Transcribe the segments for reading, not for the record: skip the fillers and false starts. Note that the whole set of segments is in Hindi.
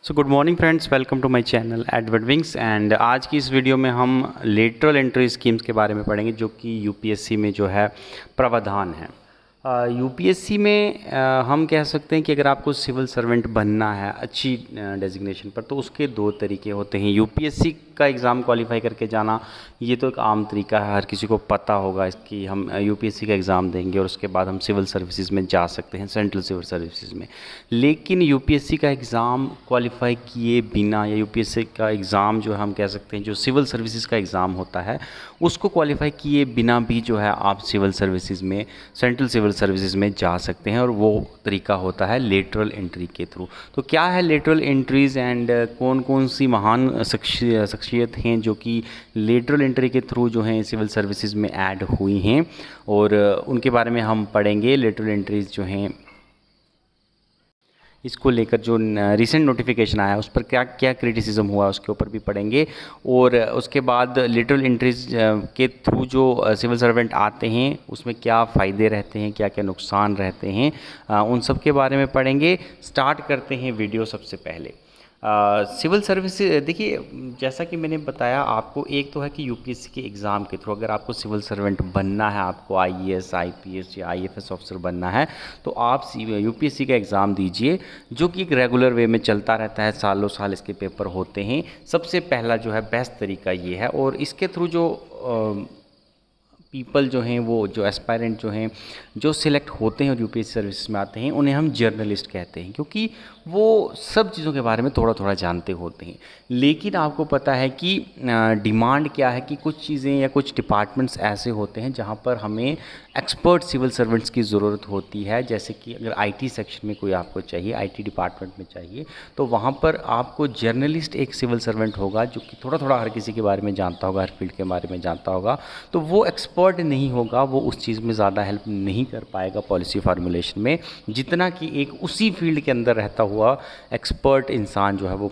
So good morning friends, welcome to my channel Edward wings. And आज की इस वीडियो में हम लेटरल एंट्री स्कीम्स के बारे में पढ़ेंगे जो कि यूपीएससी में जो है प्रावधान है। यूपीएससी में हम कह सकते हैं कि अगर आपको सिविल सर्वेंट बनना है अच्छी डेजिग्नेशन पर, तो उसके दो तरीके होते हैं। यूपीएससी का एग्ज़ाम क्वालिफाई करके जाना, ये तो एक आम तरीका है, हर किसी को पता होगा इसकी। हम यूपीएससी का एग्ज़ाम देंगे और उसके बाद हम सिविल सर्विसेज में जा सकते हैं, सेंट्रल सिविल सर्विसेज में। लेकिन यूपीएससी का एग्ज़ाम क्वालिफाई किए बिना, या यूपीएससी का एग्ज़ाम जो हम कह सकते हैं जो सिविल सर्विसेज का एग्ज़ाम होता है, उसको क्वालिफाई किए बिना भी जो है आप सिविल सर्विसेज में, सेंट्रल सिविल सर्विसेज में जा सकते हैं, और वो तरीका होता है लेटरल एंट्री के थ्रू। तो क्या है लेटरल एंट्रीज़ एंड कौन कौन सी महान शख्सियत हैं जो कि लेटरल एंट्री के थ्रू जो हैं सिविल सर्विसेज में ऐड हुई हैं, और उनके बारे में हम पढ़ेंगे। लेटरल एंट्रीज़ जो हैं, इसको लेकर जो रिसेंट नोटिफिकेशन आया उस पर क्या क्या क्रिटिसिज्म हुआ उसके ऊपर भी पढ़ेंगे। और उसके बाद लेटरल एंट्रीज के थ्रू जो सिविल सर्वेंट आते हैं उसमें क्या फ़ायदे रहते हैं, क्या क्या नुकसान रहते हैं, उन सब के बारे में पढ़ेंगे। स्टार्ट करते हैं वीडियो। सबसे पहले सिविल सर्विस, देखिए जैसा कि मैंने बताया आपको, एक तो है कि यूपीएससी के एग्ज़ाम के थ्रू अगर आपको सिविल सर्वेंट बनना है, आपको आईएएस, आईपीएस या आईएफएस ऑफिसर बनना है, तो आप यूपीएससी का एग्ज़ाम दीजिए, जो कि एक रेगुलर वे में चलता रहता है, सालों साल इसके पेपर होते हैं। सबसे पहला जो है बेस्ट तरीका ये है। और इसके थ्रू जो पीपल जो हैं, वो जो एस्पायरेंट जो हैं, जो सिलेक्ट होते हैं और यूपीएससी सर्विस में आते हैं, उन्हें हम जर्नलिस्ट कहते हैं, क्योंकि वो सब चीज़ों के बारे में थोड़ा थोड़ा जानते होते हैं। लेकिन आपको पता है कि डिमांड क्या है कि कुछ चीज़ें या कुछ डिपार्टमेंट्स ऐसे होते हैं जहाँ पर हमें एक्सपर्ट सिविल सर्वेंट्स की ज़रूरत होती है। जैसे कि अगर आईटी सेक्शन में कोई आपको चाहिए, आईटी डिपार्टमेंट में चाहिए, तो वहाँ पर आपको जर्नलिस्ट एक सिविल सर्वेंट होगा जो कि थोड़ा थोड़ा हर किसी के बारे में जानता होगा, हर फील्ड के बारे में जानता होगा। तो वो एक्सपर्ट नहीं होगा, वो उस चीज़ में ज़्यादा हेल्प नहीं कर पाएगा पॉलिसी फार्मूलेशन में, जितना कि एक उसी फील्ड के अंदर रहता हुआ एक्सपर्ट इंसान जो है वो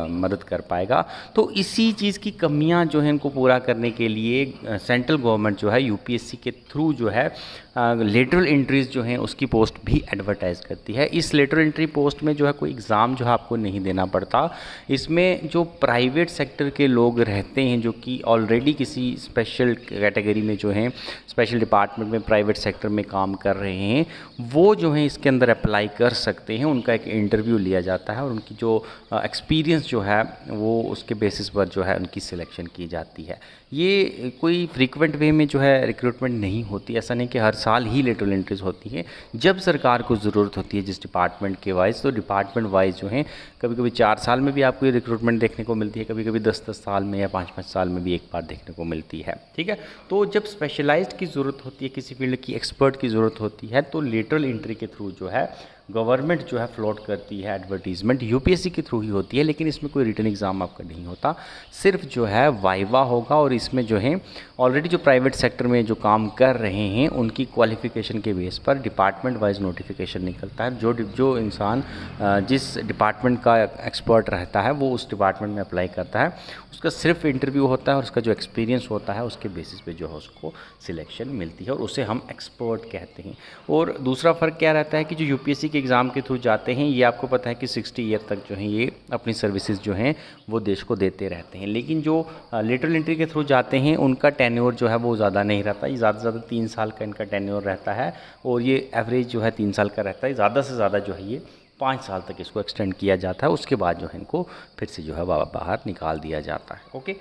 मदद कर पाएगा। तो इसी चीज़ की कमियां जो हैं इनको पूरा करने के लिए सेंट्रल गवर्नमेंट जो है यूपीएससी के थ्रू जो है लेटरल एंट्रीज़ जो हैं उसकी पोस्ट भी एडवर्टाइज़ करती है। इस लेटरल एंट्री पोस्ट में जो है कोई एग्ज़ाम जो है आपको नहीं देना पड़ता। इसमें जो प्राइवेट सेक्टर के लोग रहते हैं जो कि ऑलरेडी किसी स्पेशल कैटेगरी में जो हैं, स्पेशल डिपार्टमेंट में, प्राइवेट सेक्टर में काम कर रहे हैं, वो जो हैं इसके अंदर अप्लाई कर सकते हैं। उनका एक इंटरव्यू लिया जाता है और उनकी जो एक्सपीरियंस जो है वो उसके बेसिस पर जो है उनकी सिलेक्शन की जाती है। ये कोई फ्रीक्वेंट वे में जो है रिक्रूटमेंट नहीं होती। ऐसा नहीं कि हर साल ही लेटरल एंट्रीज होती है। जब सरकार को ज़रूरत होती है जिस डिपार्टमेंट के वाइज, तो डिपार्टमेंट वाइज जो हैं कभी कभी 4 साल में भी आपको ये रिक्रूटमेंट देखने को मिलती है, कभी कभी 10-10 साल में या 5-5 साल में भी एक बार देखने को मिलती है। ठीक है, तो जब स्पेशलाइज्ड की ज़रूरत होती है, किसी फील्ड की एक्सपर्ट की ज़रूरत होती है, तो लेटरल एंट्री के थ्रू जो है गवर्नमेंट जो है फ्लोट करती है एडवर्टीजमेंट। यूपीएससी के थ्रू ही होती है, लेकिन इसमें कोई रिटन एग्ज़ाम आपका नहीं होता, सिर्फ जो है वाइवा होगा। और इसमें जो है ऑलरेडी जो प्राइवेट सेक्टर में जो काम कर रहे हैं उनकी क्वालिफ़िकेशन के बेस पर डिपार्टमेंट वाइज नोटिफिकेशन निकलता है। जो इंसान जिस डिपार्टमेंट का एक्सपर्ट रहता है वो उस डिपार्टमेंट में अप्लाई करता है, उसका सिर्फ इंटरव्यू होता है और उसका जो एक्सपीरियंस होता है उसके बेसिस पे जो है उसको सिलेक्शन मिलती है, और उसे हम एक्सपर्ट कहते हैं। और दूसरा फ़र्क क्या रहता है कि जो यूपीएससी के एग्ज़ाम के थ्रू जाते हैं, ये आपको पता है कि 60 ईयर तक जो हैं ये अपनी सर्विसेज जो हैं वो देश को देते रहते हैं। लेकिन जो लेटरल एंट्री के थ्रू जाते हैं उनका टेन्योर जो है वो ज़्यादा नहीं रहता। ये ज़्यादा से ज़्यादा 3 साल का इनका टेन्योर रहता है, और ये एवरेज जो है 3 साल का रहता है। ज़्यादा से ज़्यादा जो है ये 5 साल तक इसको एक्सटेंड किया जाता है। उसके बाद जो है इनको फिर से जो है बाहर निकाल दिया जाता है। ओके,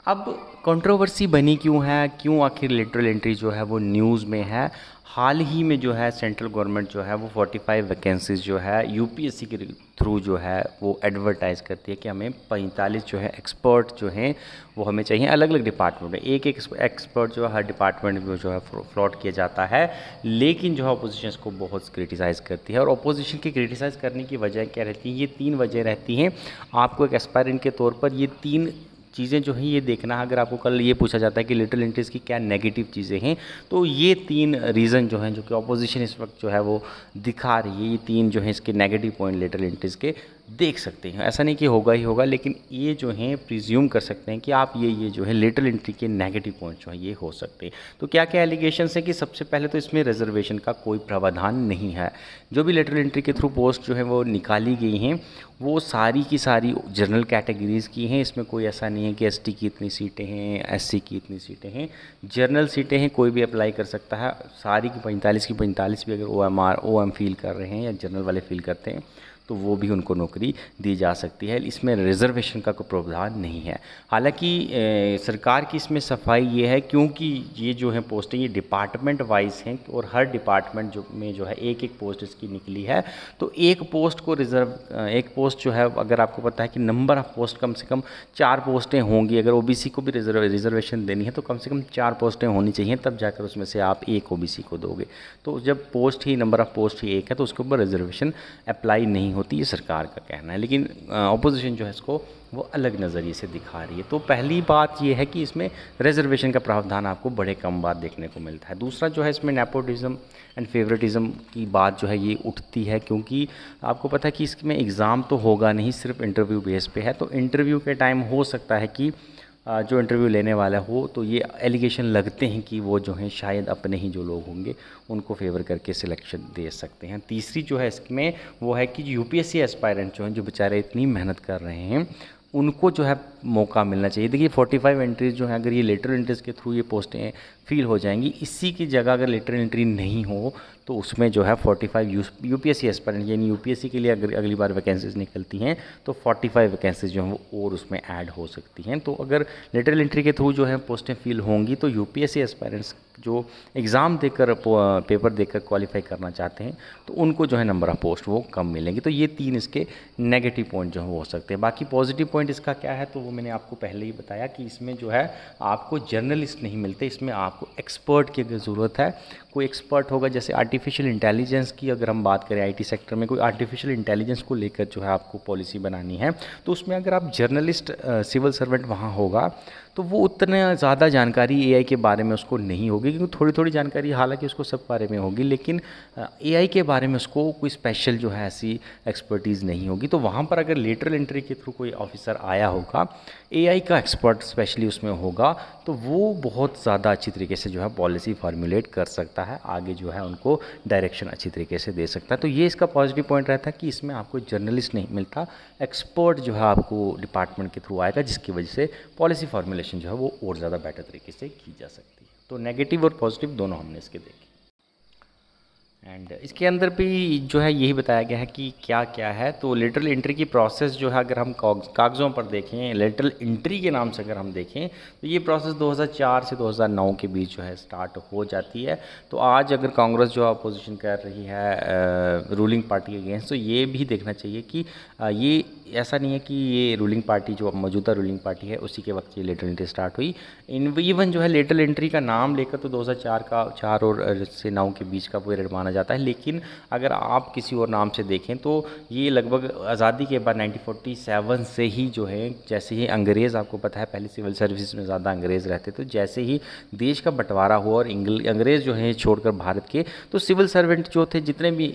अब कंट्रोवर्सी बनी क्यों है, क्यों आखिर लेटरल एंट्री जो है वो न्यूज़ में है। हाल ही में जो है सेंट्रल गवर्नमेंट जो है वो 45 वैकेंसीज जो है यूपीएससी के थ्रू जो है वो एडवर्टाइज़ करती है कि हमें 45 जो है एक्सपर्ट जो हैं वो हमें चाहिए अलग अलग डिपार्टमेंट में। एक एक्सपर्ट जो है हर डिपार्टमेंट में जो है फ्लॉट किया जाता है। लेकिन जो है अपोजिशन को बहुत क्रिटिसाइज़ करती है, और अपोजिशन की क्रिटिसाइज़ करने की वजह क्या रहती है, ये 3 वजह रहती हैं। आपको एक एस्पायरेंट के तौर पर ये 3 चीज़ें जो हैं ये देखना है। अगर आपको कल ये पूछा जाता है कि लेटरल एंट्रीज़ की क्या नेगेटिव चीज़ें हैं, तो ये 3 रीज़न जो हैं जो कि अपोजिशन इस वक्त जो है वो दिखा रही है, ये 3 जो हैं इसके नेगेटिव पॉइंट लेटरल एंट्रीज़ के देख सकते हैं। ऐसा नहीं कि होगा ही होगा, लेकिन ये जो है प्रिज्यूम कर सकते हैं कि आप ये जो है लेटरल एंट्री के नेगेटिव पॉइंट जो है ये हो सकते हैं। तो क्या क्या एलिगेशंस हैं कि सबसे पहले तो इसमें रिजर्वेशन का कोई प्रावधान नहीं है। जो भी लेटरल एंट्री के थ्रू पोस्ट जो है वो निकाली गई हैं वो सारी की सारी जनरल कैटेगरीज़ की हैं। इसमेम कोई ऐसा नहीं है कि एसटी की इतनी सीटें हैं, एससी की इतनी सीटें हैं। जनरल सीटें हैं, कोई भी अप्लाई कर सकता है। सारी की 45 की 45 भी अगर ओएम फील कर रहे हैं या जनरल वाले फील करते हैं तो वो भी उनको नौकरी दी जा सकती है। इसमें रिजर्वेशन का कोई प्रावधान नहीं है। हालांकि सरकार की इसमें सफाई ये है, क्योंकि ये जो है पोस्टें ये डिपार्टमेंट वाइज हैं और हर डिपार्टमेंट जो है एक एक पोस्ट इसकी निकली है। तो एक पोस्ट को एक पोस्ट जो है, अगर आपको पता है कि नंबर ऑफ़ पोस्ट कम से कम 4 पोस्टें होंगी, अगर ओबीसी को भी रिजर्वेशन देनी है तो कम से कम 4 पोस्टें होनी चाहिए, तब जाकर उसमें से आप एक ओबीसी को दोगे। तो जब पोस्ट ही नंबर ऑफ़ पोस्ट ही एक है तो उसके ऊपर रिजर्वेशन अप्लाई नहीं होती, ये सरकार का कहना है। लेकिन ऑपोजिशन जो है इसको वो अलग नज़रिए से दिखा रही है। तो पहली बात ये है कि इसमें रिजर्वेशन का प्रावधान आपको बड़े कम बार देखने को मिलता है। दूसरा जो है इसमें नेपोटिज्म एंड फेवरेटिज्म की बात जो है ये उठती है, क्योंकि आपको पता है कि इसमें एग्ज़ाम तो होगा नहीं, सिर्फ इंटरव्यू बेस पे है। तो इंटरव्यू के टाइम हो सकता है कि जो इंटरव्यू लेने वाला हो तो ये एलिगेशन लगते हैं कि वो जो हैं शायद अपने ही जो लोग होंगे उनको फेवर करके सिलेक्शन दे सकते हैं। तीसरी जो है इसमें वो है कि यूपीएससी एस्पायरेंट जो हैं, जो बेचारे इतनी मेहनत कर रहे हैं, उनको जो है मौका मिलना चाहिए। देखिए 45 एंट्रीज जो है, अगर ये लेटरल एंट्रीज के थ्रू ये पोस्टें फिल हो जाएंगी, इसी की जगह अगर लेटरल एंट्री नहीं हो तो उसमें जो है 45 यूपीएससी एस्पायरेंट यानी यूपीएससी के लिए अगर अगली बार वैकेंसीज निकलती हैं तो 45 वैकेंसीज जो हैं वो और उसमें ऐड हो सकती हैं। तो अगर लेटरल एंट्री के थ्रू जो है पोस्टें फिल होंगी तो यूपीएससी एस्पायरेंट्स जो एग्ज़ाम देकर पेपर देकर क्वालिफाई करना चाहते हैं तो उनको जो है नंबर ऑफ़ पोस्ट वो कम मिलेंगी। तो ये 3 इसके नेगेटिव पॉइंट जो है वो हो सकते हैं। बाकी पॉजिटिव पॉइंट इसका क्या है तो वो मैंने आपको पहले ही बताया कि इसमें जो है आपको जर्नलिस्ट नहीं मिलते, इसमें आपको एक्सपर्ट की अगर ज़रूरत है। कोई एक्सपर्ट होगा, जैसे आर्टिफिशियल इंटेलिजेंस की अगर हम बात करें, आईटी सेक्टर में कोई आर्टिफिशियल इंटेलिजेंस को लेकर जो है आपको पॉलिसी बनानी है, तो उसमें अगर आप जर्नलिस्ट सिविल सर्वेंट वहाँ होगा तो वो उतना ज़्यादा जानकारी एआई के बारे में उसको नहीं होगी, क्योंकि थोड़ी थोड़ी जानकारी हालांकि उसको सब बारे में होगी, लेकिन एआई के बारे में उसको कोई स्पेशल जो है ऐसी एक्सपर्टीज़ नहीं होगी। तो वहाँ पर अगर लेटरल एंट्री के थ्रू कोई ऑफिसर आया होगा, एआई का एक्सपर्ट स्पेशली उसमें होगा, तो वो बहुत ज़्यादा अच्छी तरीके से जो है पॉलिसी फार्मूलेट कर सकता है, आगे जो है उनको डायरेक्शन अच्छी तरीके से दे सकता है। तो ये इसका पॉजिटिव पॉइंट रहता है कि इसमें आपको जर्नलिस्ट नहीं मिलता, एक्सपर्ट जो है आपको डिपार्टमेंट के थ्रू आएगा, जिसकी वजह से पॉलिसी फार्मूलेशन जो है वो और ज़्यादा बेटर तरीके से की जा सकती है। तो नेगेटिव और पॉजिटिव दोनों हमने इसके देखे। एंड इसके अंदर भी जो है यही बताया गया है कि क्या क्या है। तो लेटरल एंट्री की प्रोसेस जो है अगर हम कागज़ों पर देखें, लेटरल एंट्री के नाम से अगर हम देखें तो ये प्रोसेस 2004 से 2009 के बीच जो है स्टार्ट हो जाती है। तो आज अगर कांग्रेस जो अपोजिशन कर रही है रूलिंग पार्टी के अगेंस्ट, तो ये भी देखना चाहिए कि ये ऐसा नहीं है कि ये रूलिंग पार्टी जो मौजूदा रूलिंग पार्टी है उसी के वक्त ये लेटरल एंट्री स्टार्ट हुई। इवन जो है लेटरल एंट्री का नाम लेकर तो 2004 का 4 और से 9 के बीच का पीरियड माना जाता है, लेकिन अगर आप किसी और नाम से देखें तो ये लगभग आज़ादी के बाद 1947 से ही जो है, जैसे ही अंग्रेज़, आपको पता है पहले सिविल सर्विसेज में ज़्यादा अंग्रेज़ रहते, तो जैसे ही देश का बंटवारा हुआ और अंग्रेज़ जो है छोड़कर भारत के, तो सिविल सर्वेंट जो थे, जितने भी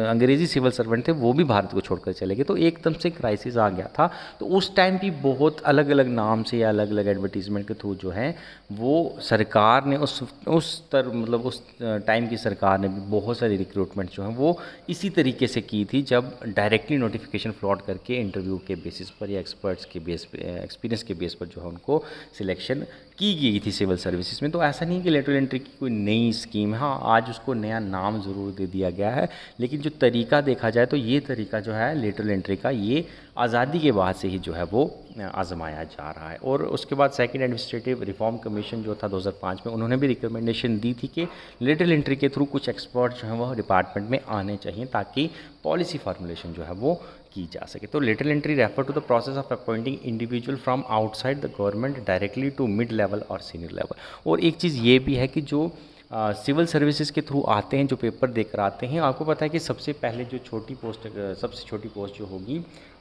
अंग्रेज़ी सिविल सर्वेंट थे वो भी भारत को छोड़कर चले गए। तो एकदम से क्राइसिस आ गया था। तो उस टाइम भी बहुत अलग अलग नाम से या अलग अलग एडवर्टीज़मेंट के थ्रू जो है वो सरकार ने उस टाइम की सरकार ने भी बहुत सारी रिक्रूटमेंट जो है वो इसी तरीके से की थी, जब डायरेक्टली नोटिफिकेशन फ्रॉड करके इंटरव्यू के बेसिस पर या एक्सपर्ट्स के बेस पे, एक्सपीरियंस के बेस पर जो है उनको सिलेक्शन की गई थी सिविल सर्विसेज में। तो ऐसा नहीं कि लेटरल एंट्री की कोई नई स्कीम है, हाँ आज उसको नया नाम ज़रूर दे दिया गया है, लेकिन जो तरीका देखा जाए तो ये तरीका जो है लेटरल एंट्री का ये आज़ादी के बाद से ही जो है वो आजमाया जा रहा है। और उसके बाद सेकंड एडमिनिस्ट्रेटिव रिफॉर्म कमीशन जो था 2005 में, उन्होंने भी रिकमेंडेशन दी थी कि लेटरल एंट्री के थ्रू कुछ एक्सपर्ट जो हैं वो डिपार्टमेंट में आने चाहिए ताकि पॉलिसी फार्मूलेशन जो है वो की जा सके। तो lateral entry refer to the process of appointing individual from outside the government directly to mid level और सीनियर लेवल। और एक चीज़ ये भी है कि जो सिविल सर्विसेज के थ्रू आते हैं, जो पेपर देकर आते हैं, आपको पता है कि सबसे पहले जो सबसे छोटी पोस्ट जो होगी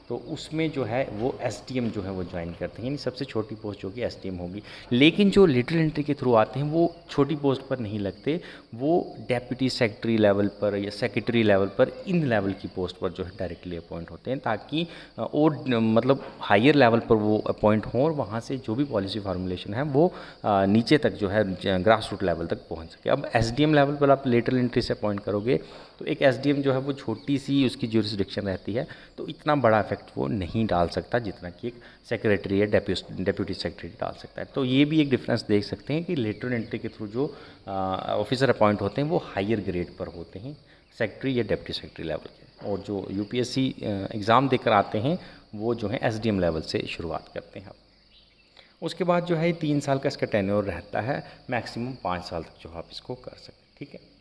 तो उसमें जो है वो एसडीएम जो है वो ज्वाइन करते हैं, यानी सबसे छोटी पोस्ट जो कि एसडीएम होगी। लेकिन जो लेटरल एंट्री के थ्रू आते हैं वो छोटी पोस्ट पर नहीं लगते, वो डेप्यूटी सेक्रेटरी लेवल पर या सेक्रेटरी लेवल पर, इन लेवल की पोस्ट पर जो है डायरेक्टली अपॉइंट होते हैं, ताकि और मतलब हायर लेवल पर वो अपॉइंट हों और वहाँ से जो भी पॉलिसी फार्मूलेशन है वो नीचे तक जो है ग्रास रूट लेवल तक पहुँच सके। अब एसडीएम लेवल पर आप लेटरल एंट्री से अपॉइंट करोगे तो एक एसडीएम जो है वो छोटी सी उसकी ज्यूरिसडिक्शन रहती है, तो इतना बड़ा इफेक्ट वो नहीं डाल सकता जितना कि एक सेक्रेटरी या डेप्यूटी सेक्रेटरी डाल सकता है। तो ये भी एक डिफरेंस देख सकते हैं कि लेटरल एंट्री के थ्रू जो ऑफिसर अपॉइंट होते हैं वो हायर ग्रेड पर होते हैं, सेक्रेटरी या डेप्यूटी सेक्रेटरी लेवल के, और जो यूपीएससी एग्ज़ाम देकर आते हैं वो जो है एसडीएम लेवल से शुरुआत करते हैं। उसके बाद जो है 3 साल का इसका टेन्योर रहता है, मैक्सिमम 5 साल तक जो आप इसको कर सकते हैं, ठीक है।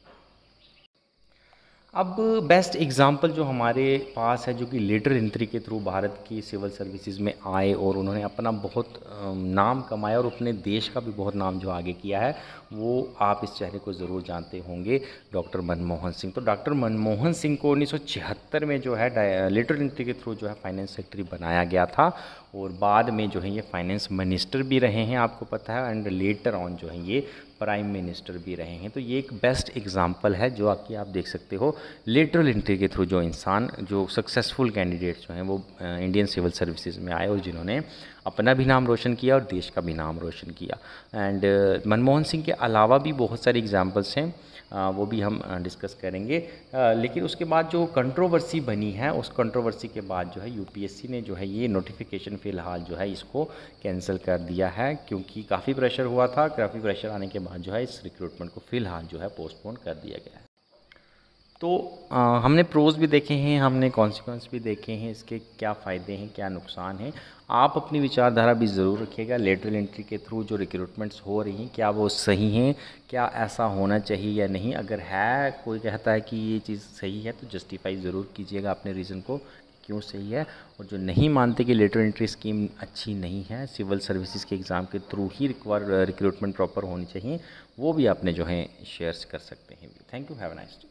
अब बेस्ट एग्ज़ाम्पल जो हमारे पास है, जो कि लेटरल एंट्री के थ्रू भारत की सिविल सर्विसेज में आए और उन्होंने अपना बहुत नाम कमाया और अपने देश का भी बहुत नाम जो आगे किया है, वो आप इस चेहरे को ज़रूर जानते होंगे, डॉक्टर मनमोहन सिंह। तो डॉक्टर मनमोहन सिंह को 1976 में जो है लेटरल एंट्री के थ्रू जो है फाइनेंस सेक्रेटरी बनाया गया था, और बाद में जो है ये फाइनेंस मिनिस्टर भी रहे हैं, आपको पता है, एंड लेटर ऑन जो है ये प्राइम मिनिस्टर भी रहे हैं। तो ये एक बेस्ट एग्जांपल है जो कि आप देख सकते हो, लेटरल एंट्री के थ्रू जो इंसान, जो सक्सेसफुल कैंडिडेट जो हैं वो इंडियन सिविल सर्विसेज में आए और जिन्होंने अपना भी नाम रोशन किया और देश का भी नाम रोशन किया। एंड मनमोहन सिंह के अलावा भी बहुत सारे एग्जांपल्स हैं, वो भी हम डिस्कस करेंगे। लेकिन उसके बाद जो कंट्रोवर्सी बनी है, उस कंट्रोवर्सी के बाद जो है यूपीएससी ने जो है ये नोटिफिकेशन फ़िलहाल जो है इसको कैंसिल कर दिया है, क्योंकि काफ़ी प्रेशर हुआ था। काफ़ी प्रेशर आने के बाद जो है इस रिक्रूटमेंट को फ़िलहाल जो है पोस्टपोन कर दिया गया है। तो हमने प्रोज भी देखे हैं, हमने कॉन्सिक्वेंस भी देखे हैं, इसके क्या फ़ायदे हैं, क्या नुकसान हैं। आप अपनी विचारधारा भी ज़रूर रखिएगा। लेटरल एंट्री के थ्रू जो रिक्रूटमेंट्स हो रही हैं, क्या वो सही हैं, क्या ऐसा होना चाहिए या नहीं। अगर है, कोई कहता है कि ये चीज़ सही है, तो जस्टिफाई ज़रूर कीजिएगा अपने रीज़न को क्यों सही है। और जो नहीं मानते कि लेटरल एंट्री स्कीम अच्छी नहीं है, सिविल सर्विसेज के एग्ज़ाम के थ्रू ही रिक्वायर रिक्रूटमेंट प्रॉपर होनी चाहिए, वो भी आपने जो है शेयर्स कर सकते हैं। Thank you, have a nice day.